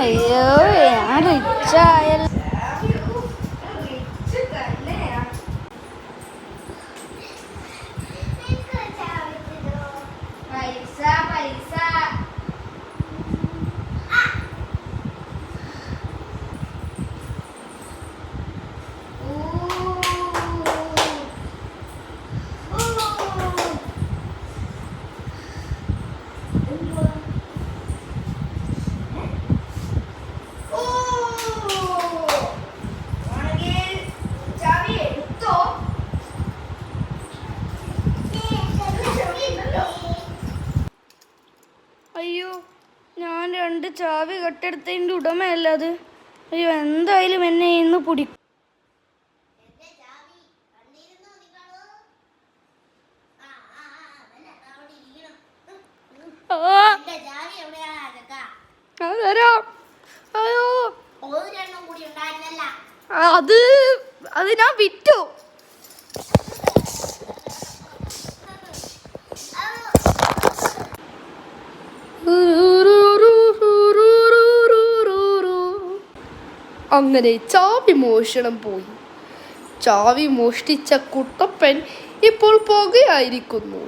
അയ്യോ ഞാൻ റിച്ചായ അയ്യോ ഞാൻ 2 ചാവി കെട്ടെടുത്തതിൻ്റെ ഉടമയല്ല അത്. അയ്യോ എന്തായാലും എന്നെ ഇന്ന് പിടിക്കും. അത് ഞാൻ വിറ്റു. അങ്ങനെ ചാവി മോഷണം പോയി. ചാവി മോഷ്ടിച്ച കുട്ടപ്പൻ ഇപ്പോൾ പുകയായിരിക്കുന്നു.